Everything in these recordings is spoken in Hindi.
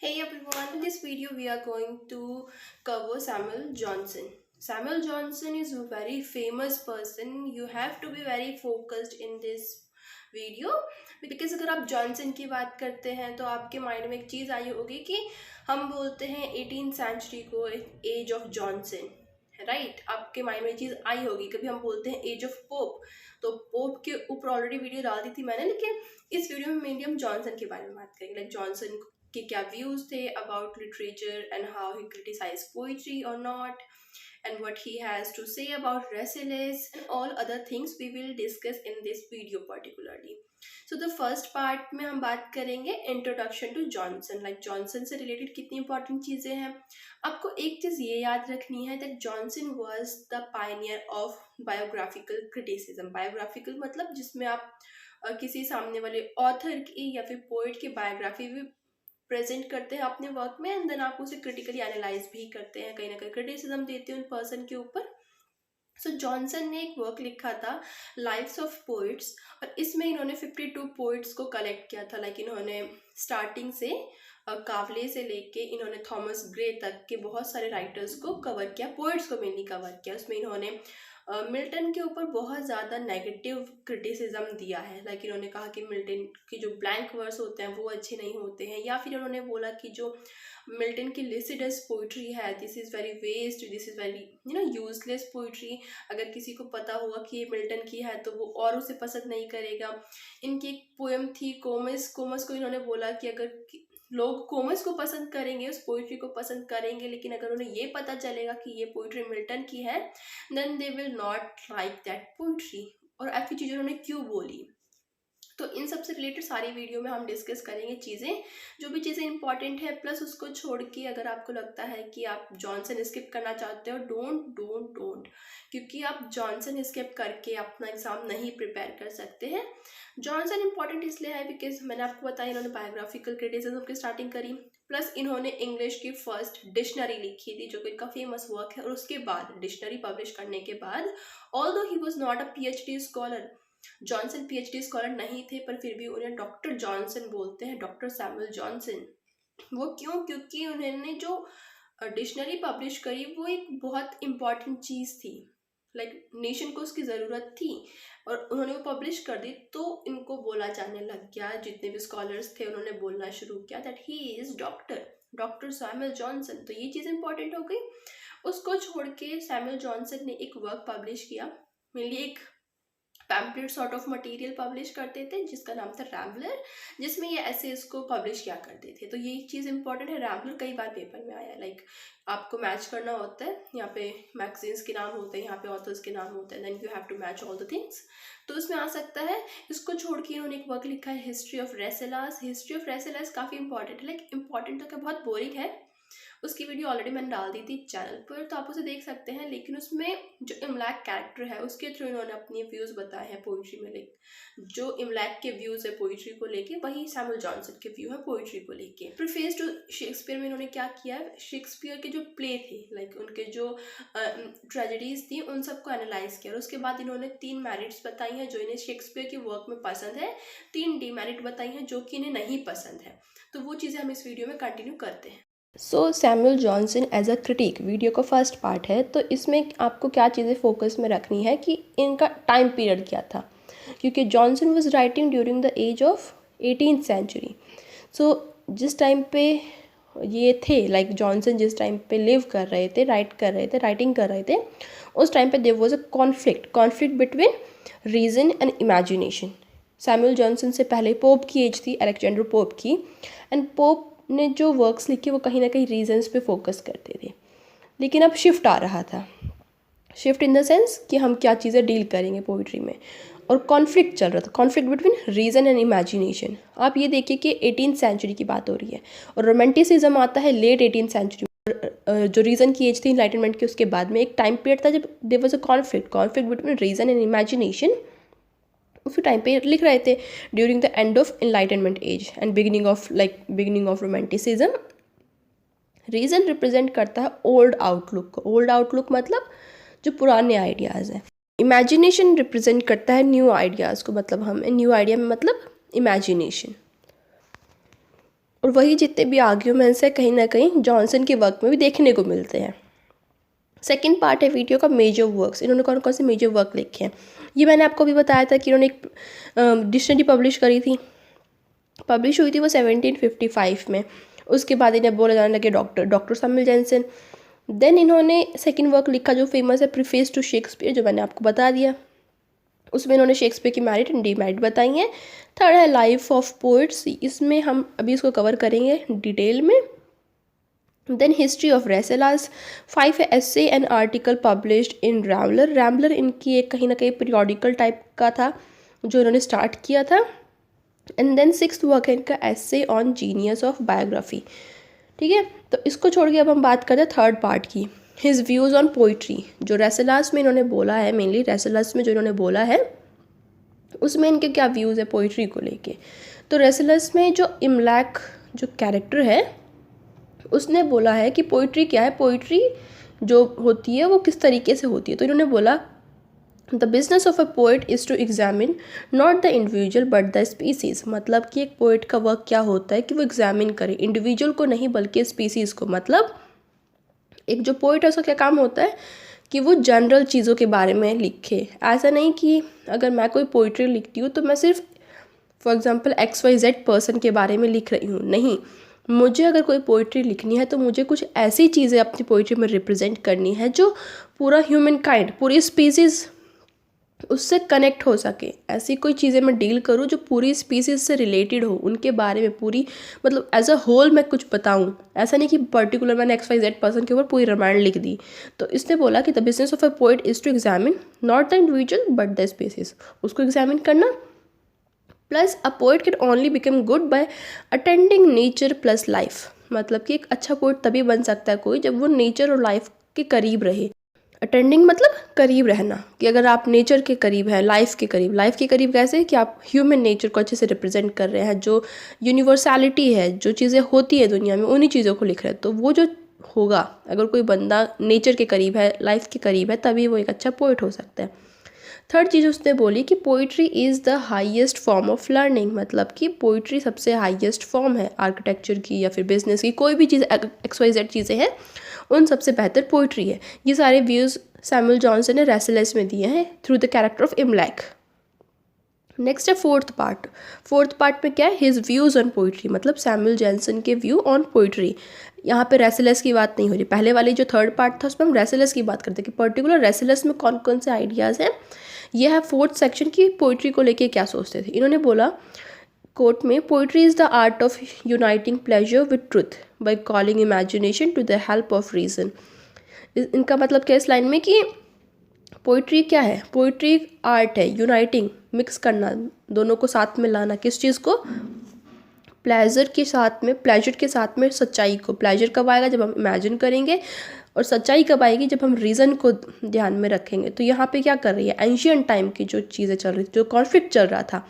Hey everyone, in this video we are going to cover Samuel Johnson. Samuel Johnson is a very famous person. You have to be very focused in this video because अगर आप जॉनसन की बात करते हैं तो आपके माइंड में एक चीज़ आई होगी कि हम बोलते हैं 18th सेंचुरी को एज ऑफ जॉनसन, राइट। आपके माइंड में चीज़ आई होगी, कभी हम बोलते हैं एज ऑफ पोप, तो पोप के ऊपर ऑलरेडी वीडियो डाल दी थी मैंने, लेकिन इस वीडियो में मेनली हम जॉनसन के बारे में बात करेंगे। लाइक जॉनसन के क्या व्यूज थे about literature and how he criticise poetry और not, and what he has to say about Rasselas and all other things we will discuss in this video particularly. So the first part में हम बात करेंगे introduction to Johnson. Like Johnson से related कितनी important चीज़ें हैं। आपको एक चीज़ ये याद रखनी है that Johnson was the pioneer of biographical criticism. Biographical मतलब जिसमें आप किसी सामने वाले ऑथर की या फिर पोइट की बायोग्राफी भी प्रेजेंट करते हैं अपने वर्क में, एंड देन आप उसे क्रिटिकली एनालाइज भी करते हैं, कहीं ना कहीं क्रिटिसिज्म देते हैं उन पर्सन के ऊपर। सो जॉनसन ने एक वर्क लिखा था लाइफ्स ऑफ पोइट्स, और इसमें इन्होंने 52 पोइट्स को कलेक्ट किया था। लाइक इन्होंने स्टार्टिंग से कावले से लेके इन्होंने थॉमस ग्रे तक के बहुत सारे राइटर्स को कवर किया, पोइट्स को मेनली कवर किया। उसमें इन्होंने मिल्टन के ऊपर बहुत ज़्यादा नेगेटिव क्रिटिसिज्म दिया है। लाइक इन्होंने कहा कि मिल्टन की जो ब्लैंक वर्स होते हैं वो अच्छे नहीं होते हैं, या फिर उन्होंने बोला कि जो मिल्टन की लिसिडस पोइट्री है this is very waste, this is very useless poetry. अगर किसी को पता होगा कि ये मिल्टन की है तो वो और उसे पसंद नहीं करेगा। इनकी एक पोएम थी कोमस, कोमस को इन्होंने बोला कि अगर लोग कोमस को पसंद करेंगे, उस पोइट्री को पसंद करेंगे, लेकिन अगर उन्हें ये पता चलेगा कि ये पोइट्री मिल्टन की है then they will not like that poetry. और ऐसी चीज़ें उन्होंने क्यों बोली, तो इन सब से रिलेटेड सारी वीडियो में हम डिस्कस करेंगे चीज़ें, जो भी चीज़ें इंपॉर्टेंट है। प्लस उसको छोड़ के अगर आपको लगता है कि आप जॉनसन स्किप करना चाहते हो, डोंट डोंट डोंट, क्योंकि आप जॉनसन स्किप करके अपना एग्जाम नहीं प्रिपेयर कर सकते हैं। जॉनसन इंपॉर्टेंट इसलिए है बिकॉज मैंने आपको बताया इन्होंने बायोग्राफिकल क्रिटिसिज्म की स्टार्टिंग करी, प्लस इन्होंने इंग्लिश की फर्स्ट डिक्शनरी लिखी थी जो कि इनका फेमस वर्क है। और उसके बाद डिक्शनरी पब्लिश करने के बाद, although he was not a PhD scholar, Johnson PhD scholar नहीं थे, पर फिर भी उन्हें डॉक्टर जॉनसन बोलते हैं, डॉक्टर सैमुअल जॉनसन। वो क्यों? क्योंकि उन्होंने जो डिक्शनरी पब्लिश करी वो एक बहुत इम्पॉर्टेंट चीज़ थी। लाइक नेशन को उसकी ज़रूरत थी और उन्होंने वो पब्लिश कर दी, तो इनको बोला जाने लग गया, जितने भी स्कॉलर्स थे उन्होंने बोलना शुरू किया that he is doctor Samuel Johnson. तो ये चीज़ इंपॉर्टेंट हो गई। उसको छोड़ के सैमुअल जॉनसन ने एक वर्क पब्लिश किया, मेनली एक pamphlet sort of material publish करते थे जिसका नाम था रैम्बलर, जिसमें ये एसेज को पब्लिश किया करते थे। तो ये चीज़ इंपॉर्टेंट है, रैम्बलर कई बार पेपर में आया। लाइक आपको मैच करना होता है, यहाँ पे मैगजीन्स के नाम होते हैं, यहाँ पे ऑथर्स के नाम होते हैं, then you have to match all the things, तो उसमें आ सकता है। इसको छोड़ के इन्होंने एक वर्क लिखा है हिस्ट्री ऑफ रेसेलास। हिस्ट्री ऑफ रेसेलास काफ़ी इंपॉर्टेंट है, लाइक इंपॉर्टेंट तो क्या, बहुत बोरिंग है। उसकी वीडियो ऑलरेडी मैंने डाल दी थी चैनल पर, तो आप उसे देख सकते हैं। लेकिन उसमें जो इमलैक कैरेक्टर है उसके थ्रू इन्होंने अपनी व्यूज़ बताए हैं पोइट्री में। लाइक जो इमलैक के व्यूज़ है पोइट्री को लेके, वही सैमुअल जॉनसन के व्यू है पोइट्री को लेके। प्रीफेस टू शेक्सपियर में इन्होंने क्या किया है, शेक्सपियर के जो प्ले थे, लाइक उनके जो ट्रेजेडीज थी उन सबको एनालाइज किया। और उसके बाद इन्होंने 3 मेरिट्स बताई हैं जो इन्हें शेक्सपियर के वर्क में पसंद है, 3 डीमेरिट बताई हैं जो कि इन्हें नहीं पसंद है। तो वो चीज़ें हम इस वीडियो में कंटिन्यू करते हैं। So Samuel Johnson as a critic video का फर्स्ट पार्ट है, तो इसमें आपको क्या चीज़ें फोकस में रखनी है कि इनका टाइम पीरियड क्या था, क्योंकि Johnson was writing during the age of 18th century. So जिस टाइम पे ये थे, लाइक जॉनसन जिस टाइम पे लिव कर रहे थे, राइटिंग कर रहे थे, उस टाइम पे there was a conflict between reason and imagination. Samuel Johnson से पहले पोप की एज थी, अलेक्जेंडर पोप की, एंड पोप ने जो वर्क्स लिखे वो कहीं ना कहीं रीजन्स पे फोकस करते थे। लेकिन अब शिफ्ट आ रहा था, शिफ्ट इन द सेंस कि हम क्या चीज़ें डील करेंगे पोइट्री में, और कॉन्फ्लिक्ट चल रहा था, conflict between reason and imagination. आप ये देखिए कि 18th सेंचुरी की बात हो रही है और रोमांटिसिज्म आता है लेट 18th सेंचुरी। जो रीज़न की एज थी इनलाइटनमेंट की, उसके बाद में एक टाइम पीरियड था जब there was a conflict between reason and imagination. उसी टाइम पे लिख रहे थे during the end of enlightenment age and beginning of romanticism. Reason represent करता है ओल्ड आउटलुक को, ओल्ड आउटलुक मतलब जो पुराने आइडियाज़ हैं। इमेजिनेशन रिप्रेजेंट करता है न्यू आइडियाज़ को, मतलब हमें न्यू आइडिया में मतलब इमेजिनेशन। और वही जितने भी आर्ग्यूमेंट्स हैं कहीं ना कहीं जॉनसन के वर्क में भी देखने को मिलते हैं। सेकेंड पार्ट है वीडियो का मेजर वर्क्स। इन्होंने कौन कौन से मेजर वर्क लिखे हैं, ये मैंने आपको भी बताया था कि इन्होंने एक डिक्शनरी पब्लिश करी थी, पब्लिश हुई थी वो 1755 में। उसके बाद इन्हें बोला जाने लगे डॉक्टर सैमुअल जॉनसन। देन इन्होंने सेकंड वर्क लिखा जो फेमस है, प्रीफेस टू शेक्सपियर, जो मैंने आपको बता दिया। उसमें इन्होंने शेक्सपियर की मैरिड एंड डीमेरिड बताई हैं। थर्ड है लाइफ ऑफ पोइट्स, इसमें हम अभी इसको कवर करेंगे डिटेल में। Then history of Rasselas. 5 है essay and article published in Rambler. Rambler इनकी एक कहीं ना कहीं पीरियोडिकल टाइप का था जो इन्होंने स्टार्ट किया था। एंड देन 6th वर्क है इनका essay on genius of biography. ठीक है, तो इसको छोड़ के अब हम बात करते हैं थर्ड पार्ट की, हिज व्यूज़ ऑन पोइट्री। जो रेसेलास में इन्होंने बोला है, मेनली रेसेलास में जो इन्होंने बोला है उसमें इनके क्या व्यूज़ है पोइट्री को लेके। तो रेसेलस में जो इमलैक जो कैरेक्टर है उसने बोला है कि पोइट्री क्या है, पोइट्री जो होती है वो किस तरीके से होती है। तो इन्होंने बोला the business of a poet is to examine not the individual but the species. मतलब कि एक पोइट का वर्क क्या होता है कि वो एग्जामिन करे इंडिविजुअल को नहीं बल्कि स्पीसीज़ को। मतलब एक जो पोइट है उसका क्या काम होता है कि वो जनरल चीज़ों के बारे में लिखे। ऐसा नहीं कि अगर मैं कोई पोइट्री लिखती हूँ तो मैं सिर्फ फॉर एग्जांपल XYZ पर्सन के बारे में लिख रही हूँ, नहीं। मुझे अगर कोई पोइट्री लिखनी है तो मुझे कुछ ऐसी चीज़ें अपनी पोइट्री में रिप्रेजेंट करनी है जो पूरा ह्यूमन काइंड, पूरी स्पीसीज़ उससे कनेक्ट हो सके। ऐसी कोई चीज़ें मैं डील करूँ जो पूरी स्पीसीज से रिलेटेड हो, उनके बारे में पूरी मतलब एज अ होल मैं कुछ बताऊँ। ऐसा नहीं कि पर्टिकुलर मैंने XYZ पर्सन के ऊपर पूरी रामायण लिख दी। तो इसने बोला कि the business of a poet is to examine not the individual but the species, उसको एग्जामिन करना। Plus a poet can only become good by attending nature plus life. मतलब कि एक अच्छा पोइट तभी बन सकता है कोई जब वो नेचर और लाइफ के करीब रहे। अटेंडिंग मतलब करीब रहना, कि अगर आप नेचर के करीब हैं, लाइफ के करीब कैसे कि आप ह्यूमन नेचर को अच्छे से रिप्रेजेंट कर रहे हैं, जो यूनिवर्सैलिटी है, जो चीज़ें होती है दुनिया में उन्हीं चीज़ों को लिख रहे हैं। तो वो जो होगा, अगर कोई बंदा नेचर के करीब है, लाइफ के करीब है, तभी वो एक अच्छा पोइट हो सकता है। थर्ड चीज़ उसने बोली कि poetry is the highest form of learning. मतलब कि पोइट्री सबसे हाईएस्ट फॉर्म है आर्किटेक्चर की या फिर बिजनेस की, कोई भी चीज़ XYZ चीज़ें हैं उन सबसे बेहतर पोइट्री है। ये सारे व्यूज़ सैमुअल जॉनसन ने रेसेलस में दिए हैं through the character of Imlac. Next है फोर्थ पार्ट में क्या है, हिज व्यूज़ ऑन पोइट्री। मतलब सैमुअल जॉनसन के व्यू ऑन पोइट्री। यहाँ पे रेसेलस की बात नहीं हो रही। पहले वाली जो थर्ड पार्ट था उसमें हम रेसेलस की बात करते हैं कि पर्टिकुलर रेसेलस में कौन कौन से आइडियाज़ हैं। यह है फोर्थ सेक्शन की पोइट्री को लेके क्या सोचते थे। इन्होंने बोला कोर्ट में, poetry is the art of uniting pleasure with truth by calling imagination to the help of reason. इनका मतलब क्या इस लाइन में कि पोइट्री क्या है, पोइट्री आर्ट है यूनाइटिंग, मिक्स करना, दोनों को साथ में लाना। किस चीज़ को, प्लेजर के साथ में सच्चाई को। प्लेजर कब आएगा, जब हम इमेजिन करेंगे, और सच्चाई कब आएगी, जब हम रीज़न को ध्यान में रखेंगे। तो यहाँ पे क्या कर रही है, एंशियंट टाइम की जो चीज़ें चल रही थी, जो कॉन्फ्लिक्ट चल रहा था,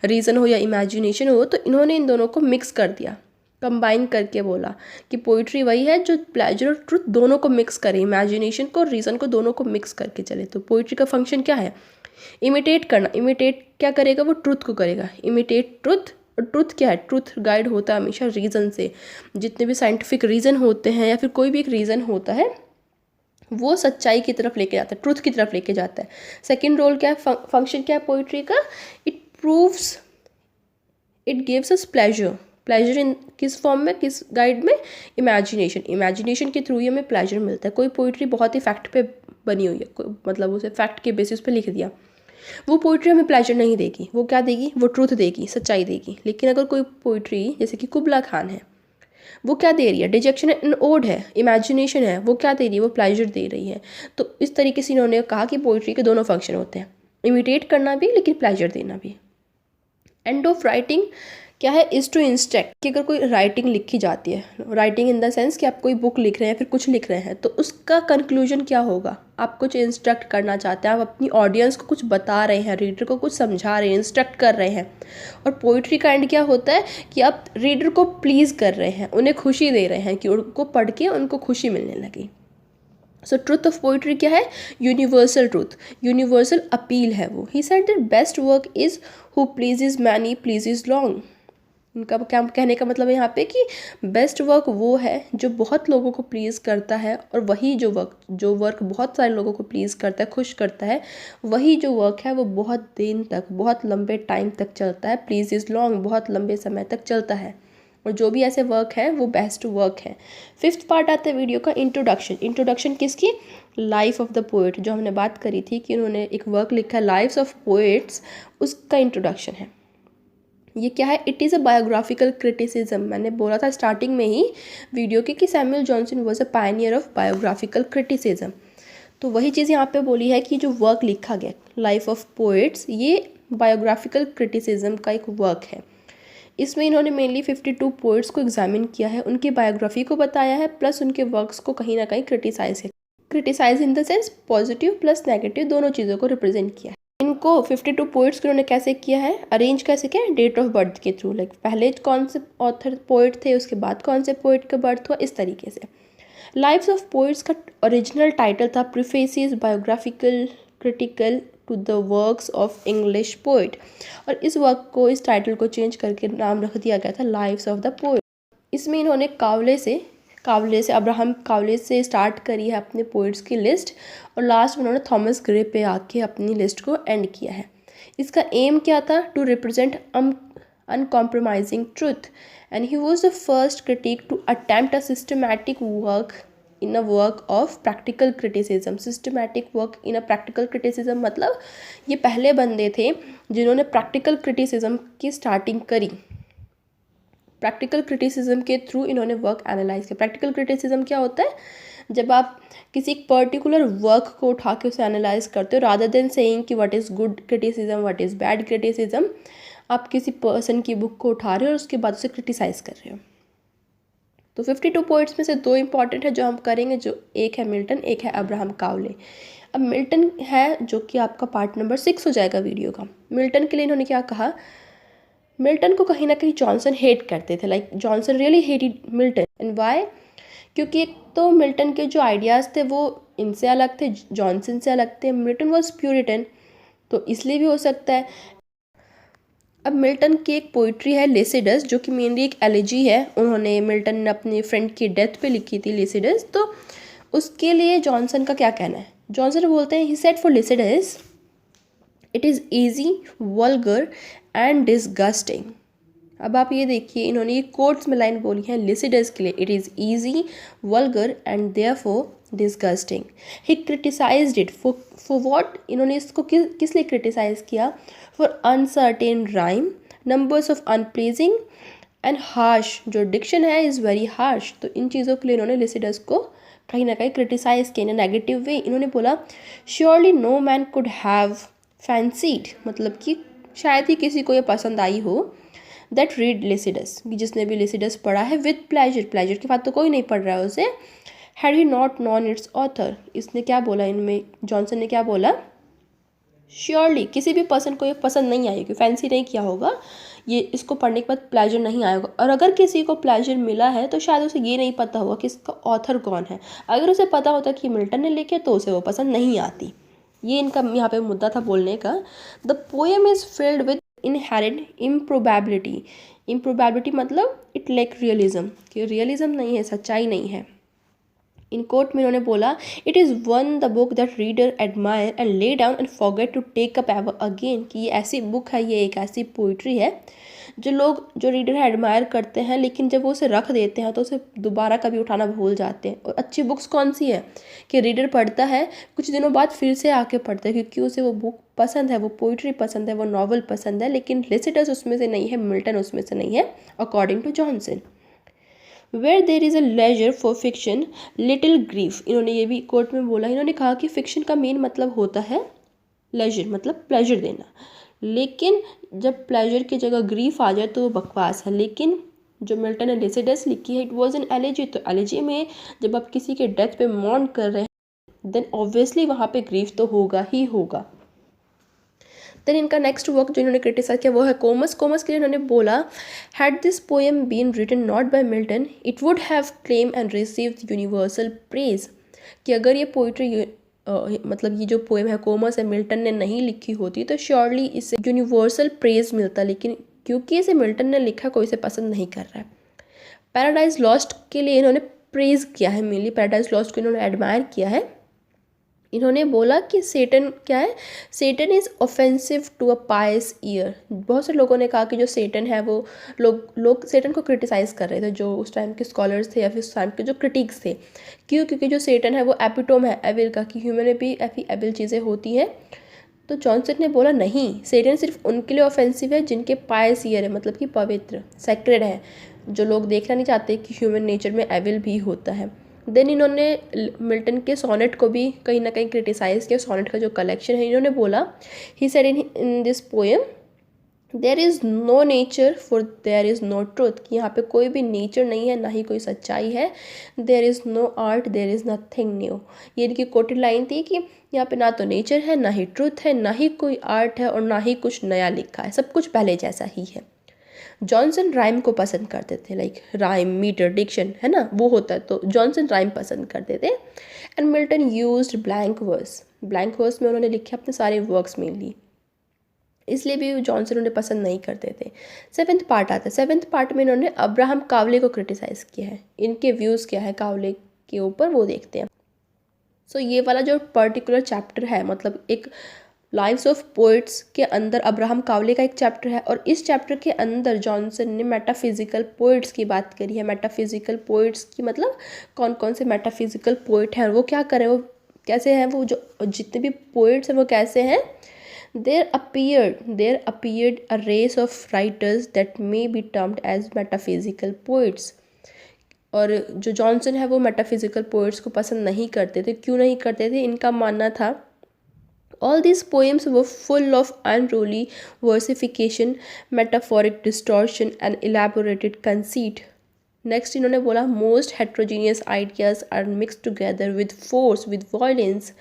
रीज़न हो या इमेजिनेशन हो, तो इन्होंने इन दोनों को मिक्स कर दिया, कंबाइन करके बोला कि पोइट्री वही है जो प्लेजर और ट्रुथ दोनों को मिक्स करे, इमेजिनेशन को, रीज़न को, दोनों को मिक्स करके चले। तो पोइट्री का फंक्शन क्या है, इमिटेट करना। इमिटेट क्या करेगा, वो ट्रुथ को करेगा, इमिटेट ट्रुथ। और ट्रुथ क्या है, ट्रुथ गाइड होता है हमेशा रीज़न से। जितने भी साइंटिफिक रीज़न होते हैं या फिर कोई भी एक रीज़न होता है वो सच्चाई की तरफ लेके जाता है, ट्रुथ की तरफ लेके जाता है। सेकेंड रोल क्या है, फंक्शन क्या है पोइट्री का, it proves, it gives us pleasure in किस फॉर्म में, किस गाइड में, इमेजिनेशन के थ्रू ही हमें प्लेजर मिलता है। कोई पोइट्री बहुत ही फैक्ट पे बनी हुई है, मतलब उसे फैक्ट के बेसिस पे लिख दिया, वो पोइट्री हमें प्लेजर नहीं देगी। वो क्या देगी, वो ट्रूथ देगी, सच्चाई देगी। लेकिन अगर कोई पोइट्री जैसे कि कुबला खान है, वो क्या दे रही है, डिजेक्शन एंड ओड है, इमेजिनेशन है, वो क्या दे रही है, वो प्लेजर दे रही है। तो इस तरीके से इन्होंने कहा कि पोइट्री के दोनों फंक्शन होते हैं, इमिटेट करना भी लेकिन प्लेजर देना भी। एंड ऑफ राइटिंग क्या है, इज़ टू इंस्ट्रक्ट, कि अगर कोई राइटिंग लिखी जाती है, राइटिंग इन द सेंस कि आप कोई बुक लिख रहे हैं, फिर कुछ लिख रहे हैं, तो उसका कंक्लूजन क्या होगा, आप कुछ इंस्ट्रक्ट करना चाहते हैं, आप अपनी ऑडियंस को कुछ बता रहे हैं, रीडर को कुछ समझा रहे हैं, इंस्ट्रक्ट कर रहे हैं। और पोइट्री का एंड क्या होता है कि आप रीडर को प्लीज़ कर रहे हैं, उन्हें खुशी दे रहे हैं, कि उनको पढ़ के उनको खुशी मिलने लगी। सो ट्रुथ ऑफ पोइट्री क्या है, यूनिवर्सल ट्रूथ, यूनिवर्सल अपील है वो। He said that best work is who pleases many pleases long. उनका क्या कहने का मतलब है यहाँ पे कि बेस्ट वर्क वो है जो बहुत लोगों को प्लीज़ करता है, और वही जो वर्क बहुत सारे लोगों को प्लीज़ करता है, खुश करता है, वही जो वर्क है वो बहुत दिन तक, बहुत लंबे टाइम तक चलता है। प्लीज़ इज़ लॉन्ग, बहुत लंबे समय तक चलता है, और जो भी ऐसे वर्क है वो बेस्ट वर्क है। फिफ्थ पार्ट आता है वीडियो का इंट्रोडक्शन। इंट्रोडक्शन किसकी? लाइफ ऑफ द पोएट, जो हमने बात करी थी कि उन्होंने एक वर्क लिखा है लाइव्स ऑफ पोएट्स, उसका इंट्रोडक्शन है। ये क्या है? It is a biographical criticism. मैंने बोला था स्टार्टिंग में ही वीडियो के कि Samuel Johnson was a Pioneer of biographical criticism. तो वही चीज़ यहाँ पे बोली है कि जो वर्क लिखा गया लाइफ ऑफ पोएट्स, ये बायोग्राफिकल क्रिटिसिज्म का एक वर्क है। इसमें इन्होंने मेनली 52 पोएट्स को एग्जामिन किया है, उनकी बायोग्राफी को बताया है, प्लस उनके वर्क्स को कहीं ना कहीं criticize in the sense positive plus negative दोनों चीज़ों को रिप्रेजेंट किया है। इनको 52 पोइट्स को उन्होंने कैसे किया है? अरेंज कैसे किया है? डेट ऑफ बर्थ के थ्रू, लाइक पहले कौन से ऑथर पोइट थे, उसके बाद कौन से पोइट का बर्थ हुआ, इस तरीके से। लाइव्स ऑफ पोइट्स का ओरिजिनल टाइटल था prefaces biographical critical to the works of English poet, और इस वर्क को, इस टाइटल को चेंज करके नाम रख दिया गया था लाइव्स ऑफ द पोइट। इसमें इन्होंने कावले से अब्राहम कावले से स्टार्ट करी है अपने पोइट्स की लिस्ट, और लास्ट में उन्होंने थॉमस ग्रे पे आके अपनी लिस्ट को एंड किया है। इसका एम क्या था? To represent uncompromising truth, and he was the first critic to attempt a systematic work in a work of practical criticism. Systematic work in a practical criticism मतलब ये पहले बंदे थे जिन्होंने प्रैक्टिकल क्रिटिसिज्म की स्टार्टिंग करी। प्रैक्टिकल क्रिटिसिज्म के थ्रू इन्होंने वर्क एनालाइज किया। प्रैक्टिकल क्रिटिसिज्म क्या होता है? जब आप किसी पर्टिकुलर वर्क को उठा के उसे एनालाइज करते हो, रादर देन सेइंग कि what is good criticism, what is bad criticism, आप किसी पर्सन की बुक को उठा रहे हो और उसके बाद उसे क्रिटिसाइज कर रहे हो। तो 52 पोइट्स में से दो इंपॉर्टेंट है जो हम करेंगे, जो एक है मिल्टन, एक है अब्राहम कावले। अब मिल्टन है जो कि आपका पार्ट नंबर 6 हो जाएगा वीडियो का। मिल्टन के लिए इन्होंने क्या कहा? मिल्टन को कहीं ना कहीं जॉनसन हेट करते थे, like Johnson really hated Milton. And why? क्योंकि एक तो मिल्टन के जो आइडियाज़ थे वो इनसे अलग थे, जॉनसन से अलग थे। मिल्टन वॉज प्यूरिटन, तो इसलिए भी हो सकता है। अब मिल्टन की एक पोइट्री है लिसिडस, जो कि मेनली एक एलिजी है। उन्होंने मिल्टन ने अपने फ्रेंड की डेथ पे लिखी थी लिसिडस, तो उसके लिए जॉनसन का क्या कहना है? जॉनसन बोलते हैं, he said for Lycidas it is easy, vulgar and disgusting. अब आप ये देखिए, इन्होंने ये कोट्स में लाइन बोली है लिसिडस के लिए, it is easy, vulgar and therefore disgusting. He criticised it for what? इन्होंने इसको किस लिए क्रिटिसाइज किया? For uncertain rhyme, numbers of unpleasing and harsh, जो डिक्शन है इज़ वेरी हार्श। तो इन चीज़ों के लिए इन्होंने लिसिडस को कहीं ना कहीं क्रिटिसाइज किया इन नेगेटिव वे। इन्होंने बोला surely no man could have fancied, मतलब कि शायद ही किसी को ये पसंद आई हो, दैट रीड लिसिडस, जिसने भी लिसिडस पढ़ा है विद प्लेजर, प्लेजर के बाद तो कोई नहीं पढ़ रहा है उसे, had he not non it's author. इसने क्या बोला इनमें, जॉनसन ने क्या बोला? श्योरली किसी भी पर्सन को ये पसंद नहीं आएगी, फैंसी नहीं किया होगा, ये इसको पढ़ने के बाद प्लेजर नहीं आएगा, और अगर किसी को प्लेजर मिला है तो शायद उसे ये नहीं पता होगा कि इसका ऑथर कौन है। अगर उसे पता होता कि मिल्टन ने लिखे तो उसे वो पसंद नहीं आती। ये इनका यहाँ पे मुद्दा था बोलने का। The poem is filled with inherent improbability. Improbability मतलब इट लैक रियलिज्म, कि रियलिज्म नहीं है, सच्चाई नहीं है। इन कोर्ट में इन्होंने बोला, it is one the book that reader admire and lay down and forget to take up ever again, कि ये ऐसी बुक है, ये एक ऐसी पोइट्री है जो रीडर है एडमायर करते हैं, लेकिन जब वो उसे रख देते हैं तो उसे दोबारा कभी उठाना भूल जाते हैं। और अच्छी बुक्स कौन सी है कि रीडर पढ़ता है, कुछ दिनों बाद फिर से आके पढ़ता है, क्योंकि उसे वो बुक पसंद है, वो पोइट्री पसंद है, वो नॉवल पसंद है। लेकिन लिसिडस उसमें से नहीं है, मिल्टन उसमें से नहीं है, according to Johnson. Where there is a leisure for fiction little grief, इन्होंने ये भी कोर्ट में बोला। इन्होंने कहा कि फिक्शन का मेन मतलब होता है लेजर, मतलब प्लेजर देना, लेकिन जब प्लेजर की जगह ग्रीफ आ जाए तो वो बकवास है। लेकिन जो मिल्टन ने लिसिडस लिखी है, इट वॉज एन एलिजी, तो एलिजी में जब आप किसी के डेथ पे मॉर्न कर रहे हैं देन ऑब्वियसली वहाँ पे ग्रीफ तो होगा ही होगा। देन इनका नेक्स्ट वर्क जो इन्होंने क्रिटिसाइज किया वो है कोमस। कोमस के लिए इन्होंने बोला, had this poem been written not by Milton it would have claim and received universal praise, कि अगर ये पोइट्री मतलब ये जो पोएम है कोमस है, मिल्टन ने नहीं लिखी होती तो श्योरली इससे यूनिवर्सल प्रेज मिलता, लेकिन क्योंकि इसे मिल्टन ने लिखा कोई इसे पसंद नहीं कर रहा है। पैराडाइज लॉस्ट के लिए इन्होंने प्रेज किया है, मेनली पैराडाइज लॉस्ट को इन्होंने एडमायर किया है। इन्होंने बोला कि सेटन क्या है, Satan is offensive to a pious ear. बहुत से लोगों ने कहा कि जो सेटन है वो लोग सेटन को क्रिटिसाइज़ कर रहे थे, जो उस टाइम के स्कॉलर्स थे या फिर उस टाइम के जो क्रिटिक्स थे। क्यों? क्योंकि जो सेटन है वो एपिटोम है एविल का, कि ह्यूमन में भी ऐसी एविल चीज़ें होती हैं। तो जॉनसन ने बोला नहीं, सेटन सिर्फ उनके लिए ऑफेंसिव है जिनके पायस ईयर है, मतलब कि पवित्र सेक्रेड है, जो लोग देखना नहीं चाहते कि ह्यूमन नेचर में एविल भी होता है। देन इन्होंने मिल्टन के सोनेट को भी कहीं ना कहीं क्रिटिसाइज़ किया। सोनेट का जो कलेक्शन है, इन्होंने बोला, he said in this poem, there is no nature for there is no truth, कि यहाँ पे कोई भी नेचर नहीं है, ना ही कोई सच्चाई है। There is no art, there is nothing new. ये इनकी कोटेड लाइन थी कि यहाँ पे ना तो नेचर है, ना ही ट्रूथ है, ना ही कोई आर्ट है और ना ही कुछ नया लिखा है, सब कुछ पहले जैसा ही है। जॉनसन राइम को पसंद करते थे, लाइक राइम, मीटर, डिक्शन, है ना, वो होता है, तो जॉनसन राइम पसंद करते थे। And Milton used blank verse, blank verse में उन्होंने लिखे अपने सारे वर्क्स मेनली, इसलिए भी जॉनसन उन्हें पसंद नहीं करते थे। 7th पार्ट आता है। 7th पार्ट में इन्होंने अब्राहम कावले को क्रिटिसाइज़ किया है। इनके व्यूज़ क्या है कावले के ऊपर, वो देखते हैं। सो ये वाला जो पर्टिकुलर चैप्टर है, मतलब एक लाइव्स ऑफ पोइट्स के अंदर अब्राहम कावले का एक चैप्टर है, और इस चैप्टर के अंदर जॉनसन ने मेटाफिजिकल पोइट्स की बात करी है। मेटाफिजिकल पोइट्स की मतलब कौन कौन से मेटाफिजिकल पोइट हैं, वो क्या करें, वो कैसे हैं, वो जो जितने भी पोइट्स हैं वो कैसे हैं। There appeared a race of writers that may be termed as metaphysical poets. और जो जॉनसन है वो मेटाफिजिकल पोइट्स को पसंद नहीं करते थे। क्यों नहीं करते थे? इनका मानना था all these poems were full of unruly versification, metaphoric distortion and elaborated conceit. Next इन्होंने बोला most heterogeneous ideas are mixed together with force, with violence.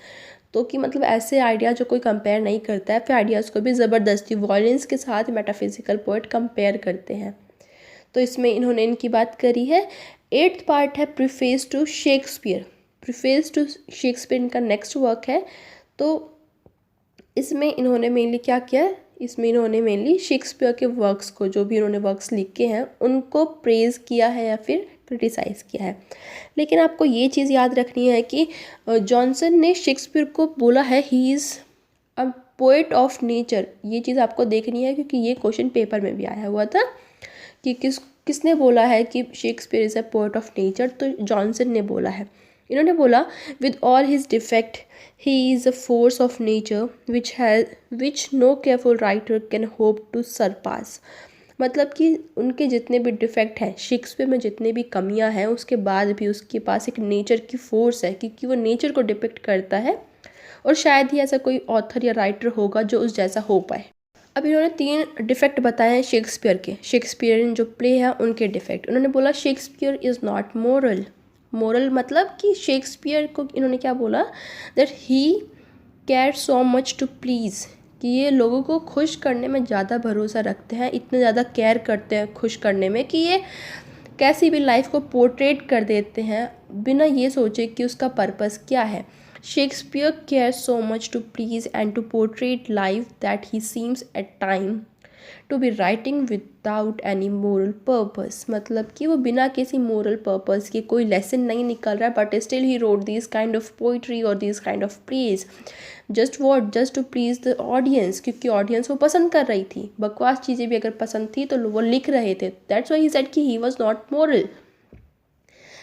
तो कि मतलब ऐसे आइडिया जो कोई कंपेयर नहीं करता है, फिर आइडियाज़ को भी ज़बरदस्ती वॉयलेंस के साथ मेटाफिजिकल पोएट कंपेयर करते हैं। तो इसमें इन्होंने इनकी बात करी है। 8th पार्ट है preface to Shakespeare. Preface to Shakespeare इनका नेक्स्ट वर्क है। तो इसमें इन्होंने मेनली क्या किया है, इसमें इन्होंने मेनली शेक्सपियर के वर्क्स को, जो भी इन्होंने वर्क्स लिखे हैं उनको प्रेज़ किया है या फिर क्रिटिसाइज़ किया है। लेकिन आपको ये चीज़ याद रखनी है कि जॉनसन ने शेक्सपियर को बोला है ही is a poet of nature. ये चीज़ आपको देखनी है क्योंकि ये क्वेश्चन पेपर में भी आया हुआ था कि किसने बोला है कि Shakespeare is a poet of nature. तो जॉनसन ने बोला है। इन्होंने बोला with all his defect he is a force of nature which no careful writer can hope to surpass. मतलब कि उनके जितने भी डिफेक्ट हैं, शेक्सपियर में जितने भी कमियां हैं, उसके बाद भी उसके पास एक नेचर की फोर्स है, क्योंकि वो नेचर को डिपिक्ट करता है और शायद ही ऐसा कोई ऑथर या राइटर होगा जो उस जैसा हो पाए। अब इन्होंने 3 डिफेक्ट बताए हैं शेक्सपियर के, शेक्सपियरियन जो प्ले है उनके डिफेक्ट। उन्होंने बोला Shakespeare is not moral. Moral मतलब कि शेक्सपियर को इन्होंने क्या बोला, that he care so much to please, कि ये लोगों को खुश करने में ज़्यादा भरोसा रखते हैं, इतने ज़्यादा केयर करते हैं खुश करने में कि ये कैसी भी लाइफ को पोर्ट्रेट कर देते हैं बिना ये सोचे कि उसका पर्पस क्या है। Shakespeare care so much to please and to portrait life that he seems at time to be writing without any moral purpose. मतलब कि वो बिना किसी मोरल पर्पस के, कोई लेसन नहीं निकल रहा है, but still he wrote this kind of poetry और this kind of plays just to please the audience, क्योंकि ऑडियंस वो पसंद कर रही थी। बकवास चीज़ें भी अगर पसंद थी तो वो लिख रहे थे। दैट्स वाई ही सेड कि he was not moral.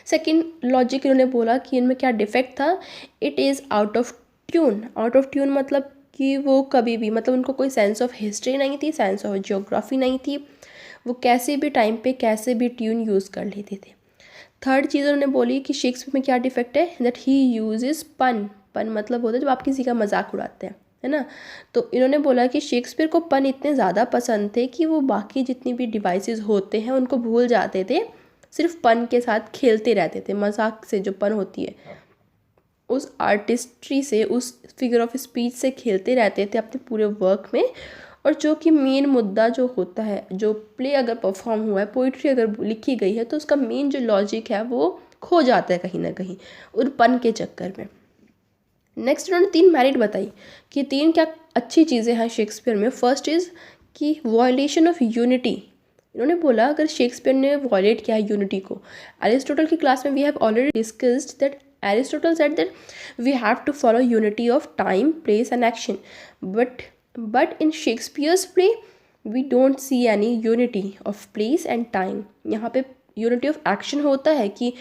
Second logic इन्होंने बोला कि इनमें क्या डिफेक्ट था, it is out of tune. Out of tune मतलब कि वो कभी भी, मतलब उनको कोई सेंस ऑफ हिस्ट्री नहीं थी, सेंस ऑफ जियोग्राफी नहीं थी, वो कैसे भी टाइम पे कैसे भी ट्यून यूज़ कर लेते थे। थर्ड चीज़ उन्होंने बोली कि शेक्सपियर में क्या डिफेक्ट है, दैट ही यूजेस पन। पन मतलब होता है जब आप किसी का मजाक उड़ाते हैं, है ना। तो इन्होंने बोला कि शेक्सपियर को पन इतने ज़्यादा पसंद थे कि वो बाकी जितनी भी डिवाइसेस होते हैं उनको भूल जाते थे, सिर्फ पन के साथ खेलते रहते थे। मजाक से जो पन होती है उस आर्टिस्ट्री से, उस फिगर ऑफ स्पीच से खेलते रहते थे अपने पूरे वर्क में। और जो कि मेन मुद्दा जो होता है, जो प्ले अगर परफॉर्म हुआ है, पोइट्री अगर लिखी गई है, तो उसका मेन जो लॉजिक है वो खो जाता है कहीं ना कहीं उन पन के चक्कर में। नेक्स्ट उन्होंने 3 मेरिट बताई कि 3 क्या अच्छी चीज़ें हैं शेक्सपियर में। फर्स्ट इज़ कि वॉयलेशन ऑफ यूनिटी, इन्होंने बोला अगर शेक्सपियर ने वॉयलेट किया है यूनिटी को, एरिस्टोटल की क्लास में we have already discussed that Aristotle said that we have to follow unity of time, place and action, but in Shakespeare's play we don't see any unity of place and time. यहाँ पे यूनिटी ऑफ एक्शन होता है कि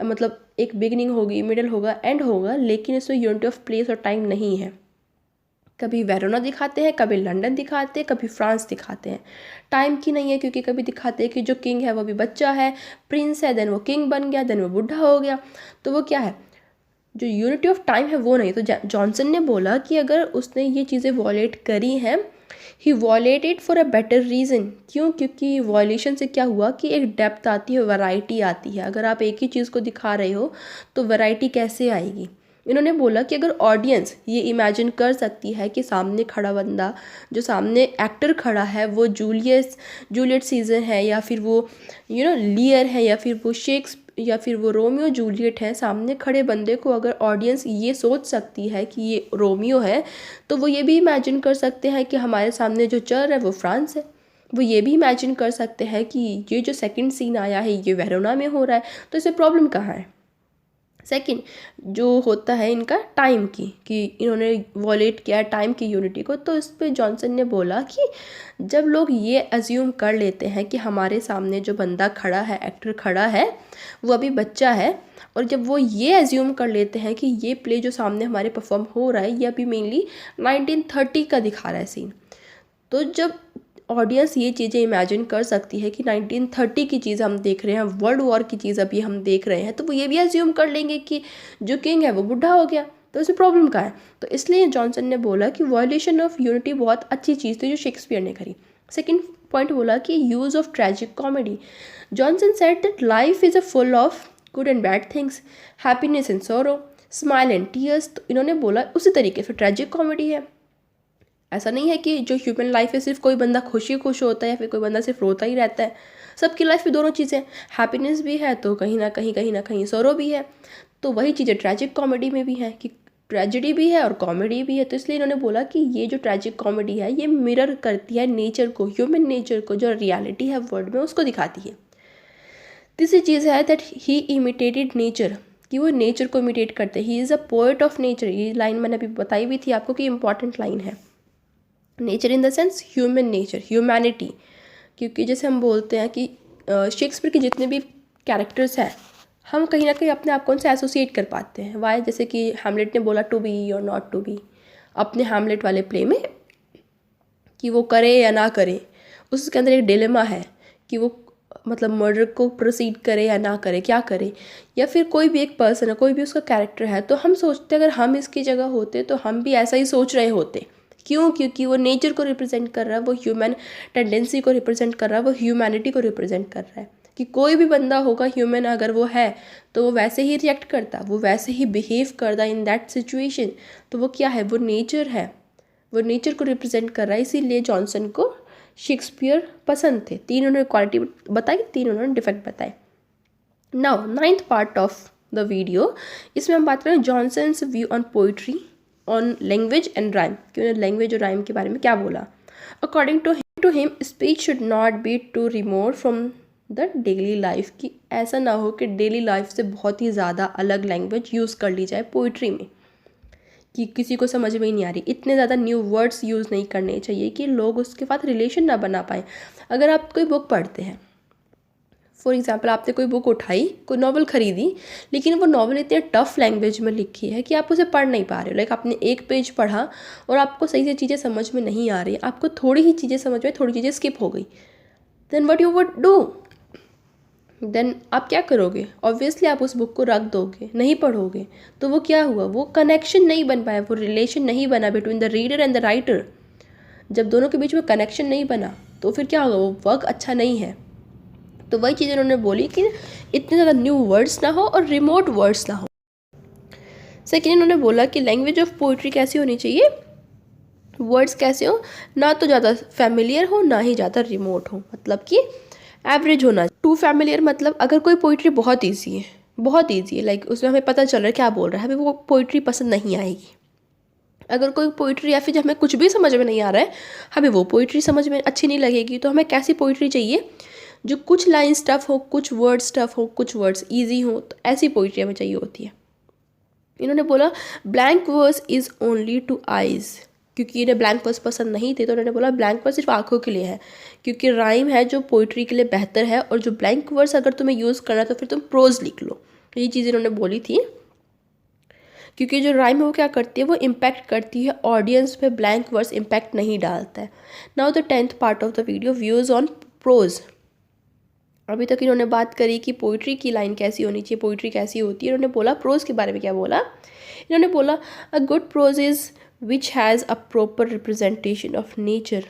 मतलब एक बिगिनिंग होगी, मिडल होगा, एंड होगा, लेकिन इसमें यूनिटी ऑफ प्लेस और टाइम नहीं है। कभी वेरोना दिखाते हैं, कभी लंदन दिखाते हैं, कभी फ्रांस दिखाते हैं। टाइम की नहीं है क्योंकि कभी दिखाते हैं कि जो किंग है वो भी बच्चा है, प्रिंस है, देन वो किंग बन गया, देन वो बूढ़ा हो गया, तो वो क्या है, जो यूनिटी ऑफ टाइम है वो नहीं। तो जॉनसन ने बोला कि अगर उसने ये चीज़ें वॉयलेट करी हैं, he violated for a better reason. क्यों? क्योंकि वॉयलेशन से क्या हुआ कि एक डेप्थ आती है, वैरायटी आती है। अगर आप एक ही चीज़ को दिखा रहे हो तो वैरायटी कैसे आएगी। इन्होंने बोला कि अगर ऑडियंस ये इमेजिन कर सकती है कि सामने खड़ा बंदा, जो सामने एक्टर खड़ा है, वो जूलियट सीज़र है, या फिर वो लियर है, या फिर वो या फिर वो रोमियो जूलियट है, सामने खड़े बंदे को अगर ऑडियंस ये सोच सकती है कि ये रोमियो है, तो वो ये भी इमेजिन कर सकते हैं कि हमारे सामने जो चल रहा है वो फ्रांस है। वो ये भी इमेजिन कर सकते हैं कि ये जो सेकंड सीन आया है ये वेरोना में हो रहा है, तो इसमें प्रॉब्लम कहाँ है। सेकंड जो होता है इनका टाइम की, कि इन्होंने वॉलेट किया है टाइम की यूनिटी को, तो इस पे जॉनसन ने बोला कि जब लोग ये अज्यूम कर लेते हैं कि हमारे सामने जो बंदा खड़ा है, एक्टर खड़ा है, वो अभी बच्चा है, और जब वो ये अज्यूम कर लेते हैं कि ये प्ले जो सामने हमारे परफॉर्म हो रहा है ये अभी मेनली 1930 का दिखा रहा है सीन, तो जब ऑडियंस ये चीज़ें इमेजिन कर सकती है कि 1930 की चीज़ हम देख रहे हैं, वर्ल्ड वॉर की चीज़ अभी हम देख रहे हैं, तो वो ये भी अज्यूम कर लेंगे कि जो किंग है वो बूढ़ा हो गया, तो इसमें प्रॉब्लम का है। तो इसलिए जॉनसन ने बोला कि वॉयलेशन ऑफ यूनिटी बहुत अच्छी चीज़ थी जो शेक्सपियर ने करी। सेकेंड पॉइंट बोला कि use of tragic comedy. Johnson said that life is a full of good and bad things, happiness and सोरो, स्माइल एंड टीयर्स। तो इन्होंने बोला उसी तरीके से ट्रेजिक कॉमेडी है। ऐसा नहीं है कि जो ह्यूमन लाइफ है सिर्फ कोई बंदा खुश होता है या फिर कोई बंदा सिर्फ रोता ही रहता है। सबकी लाइफ में दोनों चीज़ें, हैप्पीनेस भी है तो कहीं ना कहीं सौरो भी है। तो वही चीज़ें ट्रैजिक कॉमेडी में भी है कि ट्रेजिडी भी है और कॉमेडी भी है। तो इसलिए इन्होंने बोला कि ये जो ट्रैजिक कॉमेडी है ये मिरर करती है नेचर को, ह्यूमन नेचर को, जो रियलिटी है वर्ल्ड में उसको दिखाती है। तीसरी चीज़ है दैट ही इमिटेटेड नेचर, कि वो नेचर को इमिटेट करते हैं। ही is a poet of nature. ये लाइन मैंने अभी बताई भी थी आपको कि इंपॉर्टेंट लाइन है। Nature in the sense human nature, humanity. क्योंकि जैसे हम बोलते हैं कि शेक्सपियर के जितने भी कैरेक्टर्स हैं हम कहीं ना कहीं अपने आप को उनसे एसोसिएट कर पाते हैं। वाई? जैसे कि हैमलेट ने बोला टू बी और नॉट टू बी अपने हैमलेट वाले प्ले में, कि वो करे या ना करे, उसके अंदर एक डिलेमा है कि वो मतलब मर्डर को प्रोसीड करे या ना करे, क्या करे। या फिर कोई भी एक पर्सन है, कोई भी उसका कैरेक्टर है, तो हम सोचते अगर हम इसकी जगह होते तो हम भी ऐसा ही सोच रहे होते। क्यों? क्योंकि वो नेचर को रिप्रेजेंट कर रहा है, वो ह्यूमन टेंडेंसी को रिप्रेजेंट कर रहा है, वो ह्यूमैनिटी को रिप्रेजेंट कर रहा है। कि कोई भी बंदा होगा ह्यूमन अगर वो है तो वो वैसे ही रिएक्ट करता, वो वैसे ही बिहेव करता इन दैट सिचुएशन। तो वो क्या है? वो नेचर है, वो नेचर को रिप्रेजेंट कर रहा है। इसीलिए जॉनसन को शेक्सपियर पसंद थे। 3 उन्होंने क्वालिटी बताई, 3 उन्होंने डिफेक्ट बताए। Now 9th part of the video, इसमें हम बात करें Johnson's view on poetry, on language and rhyme, कि उन्होंने लैंग्वेज और राइम के बारे में क्या बोला। According to him speech should not be too remote from the daily life, कि ऐसा ना हो कि डेली लाइफ से बहुत ही ज़्यादा अलग लैंग्वेज यूज़ कर ली जाए पोइट्री में, कि किसी को समझ में ही नहीं आ रही। इतने ज़्यादा न्यू वर्ड्स यूज़ नहीं करने चाहिए कि लोग उसके साथ रिलेशन ना बना पाए। अगर आप कोई बुक पढ़ते हैं, फॉर एग्जाम्पल आपने कोई बुक उठाई, कोई नॉवल खरीदी, लेकिन वो नॉवल इतने टफ लैंग्वेज में लिखी है कि आप उसे पढ़ नहीं पा रहे हो। लाइक आपने एक पेज पढ़ा और आपको सही से चीज़ें समझ में नहीं आ रही, आपको थोड़ी ही चीज़ें समझ में, थोड़ी चीज़ें स्किप हो गई, then what you would do? देन आप क्या करोगे? ऑब्वियसली आप उस बुक को रख दोगे, नहीं पढ़ोगे। तो वो क्या हुआ? वो कनेक्शन नहीं बन पाया, वो रिलेशन नहीं बना between the reader and the writer. जब दोनों के बीच में कनेक्शन नहीं बना तो फिर क्या होगा? वो वर्क अच्छा नहीं है। तो वही चीज़ उन्होंने बोली कि इतने ज़्यादा न्यू वर्ड्स ना हो और रिमोट वर्ड्स ना हो। सेकेंड इन्होंने बोला कि लैंग्वेज ऑफ पोइट्री कैसी होनी चाहिए, वर्ड्स कैसे हो, ना तो ज़्यादा फैमिलियर हो ना ही ज़्यादा रिमोट हो, मतलब कि एवरेज होना। टू फैमिलियर मतलब अगर कोई पोइट्री बहुत ईजी है, बहुत ईजी है, लाइक उसमें हमें पता चल रहा है क्या बोल रहा है, हमें वो पोइट्री पसंद नहीं आएगी। अगर कोई पोइट्री या फिर हमें कुछ भी समझ में नहीं आ रहा है, हमें वो पोइट्री समझ में अच्छी नहीं लगेगी, तो हमें कैसी पोइट्री चाहिए जो कुछ लाइन टफ हो, कुछ वर्ड्स टफ हो, कुछ वर्ड्स ईजी हो, तो ऐसी पोइट्री हमें चाहिए होती है। इन्होंने बोला blank verse is only to eyes, क्योंकि इन्हें ब्लैंक वर्स पसंद नहीं थे तो उन्होंने बोला ब्लैंक वर्स सिर्फ आंखों के लिए है, क्योंकि राइम है जो पोइट्री के लिए बेहतर है, और जो ब्लैंक वर्स अगर तुम्हें यूज़ करना है तो फिर तुम प्रोज लिख लो। ये चीज़ इन्होंने बोली थी, क्योंकि जो राइम है वो क्या करती है, वो इम्पैक्ट करती है ऑडियंस पे, ब्लैंक वर्स इम्पैक्ट नहीं डालता है। Now the 10th part of the video, views on prose. अभी तक इन्होंने बात करी कि पोइट्री की लाइन कैसी होनी चाहिए, पोइट्री कैसी होती है। इन्होंने बोला प्रोज के बारे में क्या बोला, इन्होंने बोला a good prose is which has a proper representation of nature,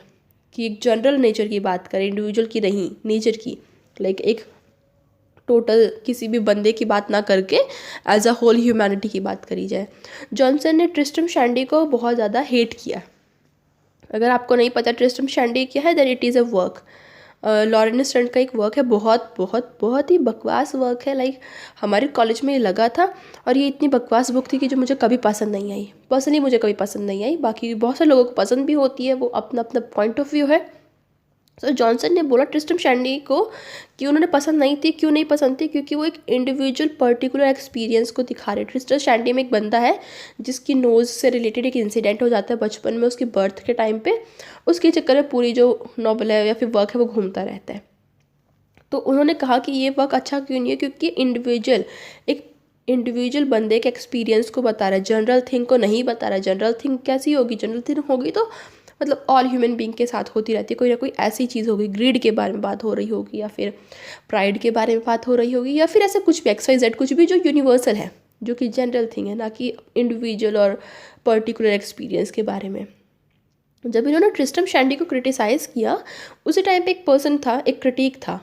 कि एक जनरल नेचर की बात करें, इंडिविजुअल की नहीं, नेचर की, लाइक एक टोटल किसी भी बंदे की बात ना करके एज अ होल ह्यूमैनिटी की बात करी जाए। जॉनसन ने ट्रिस्ट्रम शैंडी को बहुत ज़्यादा हेट किया। अगर आपको नहीं पता ट्रिस्ट्रम शैंडी क्या है, then it is a work, Laurence Sterne का एक वर्क है, बहुत बहुत बहुत ही बकवास वर्क है। लाइक हमारे कॉलेज में ये लगा था, और ये इतनी बकवास बुक थी कि जो मुझे कभी पसंद नहीं आई, पर्सनली मुझे कभी पसंद नहीं आई, बाकी बहुत सारे लोगों को पसंद भी होती है, वो अपना अपना पॉइंट ऑफ व्यू है। सो जॉनसन ने बोला ट्रिस्ट्रम शैंडी को कि उन्होंने पसंद नहीं थी, क्यों नहीं पसंद थी, क्योंकि वो एक इंडिविजुअल पर्टिकुलर एक्सपीरियंस को दिखा रहे। ट्रिस्ट्रम शैंडी में एक बंदा है जिसकी नोज़ से रिलेटेड एक इंसिडेंट हो जाता है बचपन में, उसकी बर्थ के टाइम पे, उसके चक्कर में पूरी जो नॉवल है या फिर वर्क है वो घूमता रहता है। तो उन्होंने कहा कि ये वर्क अच्छा क्यों नहीं है, क्योंकि एक इंडिविजुअल बंदे के एक्सपीरियंस को बता रहा है, जनरल थिंग को नहीं बता रहा है। जनरल थिंग कैसी होगी, जनरल थिंग होगी तो मतलब ऑल ह्यूमन बीइंग के साथ होती रहती है, कोई ना कोई ऐसी चीज़ होगी, ग्रीड के बारे में बात हो रही होगी, या फिर प्राइड के बारे में बात हो रही होगी, या फिर ऐसा कुछ भी XYZ, कुछ भी जो यूनिवर्सल है, जो कि जनरल थिंग है, ना कि इंडिविजुअल और पर्टिकुलर एक्सपीरियंस के बारे में। जब इन्होंने ट्रिस्ट्रम शैंडी को क्रिटिसाइज़ किया, उसी टाइम पे एक पर्सन था, एक क्रिटिक था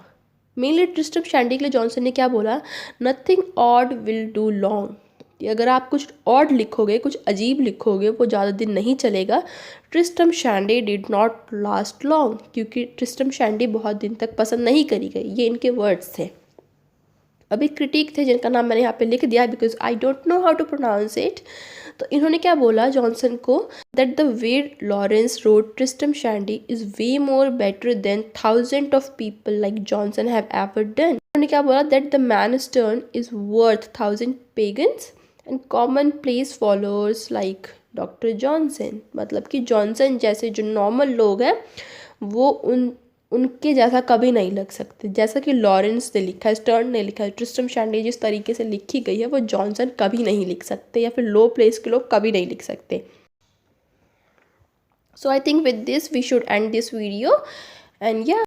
मेनली ट्रिस्ट्रम शैंडी के लिए। जॉनसन ने क्या बोला, nothing odd will do long, अगर आप कुछ ऑड लिखोगे, कुछ अजीब लिखोगे, वो ज़्यादा दिन नहीं चलेगा। Tristram Shandy did not last long, क्योंकि ट्रिस्ट्रम शैंडी बहुत दिन तक पसंद नहीं करी गई, ये इनके वर्ड्स थे। अभी क्रिटिक थे जिनका नाम मैंने यहाँ पे लिख दिया because I don't know how to pronounce it. तो इन्होंने क्या बोला जॉनसन को, that the way Laurence wrote Tristram Shandy is way more better than thousand of people like Johnson have ever done. उन्होंने क्या बोला, that the man turn is worth 1000 pagans and common place followers like doctor Johnson. मतलब कि जॉनसन जैसे जो नॉर्मल लोग हैं वो उनके जैसा कभी नहीं लग सकते, जैसा कि लॉरेंस ने लिखा है, स्टर्न ने लिखा है। ट्रिस्ट्रम शैंडी जिस तरीके से लिखी गई है वो जॉनसन कभी नहीं लिख सकते, या फिर लो प्लेस के लोग कभी नहीं लिख सकते। So I think with this we should end this video and या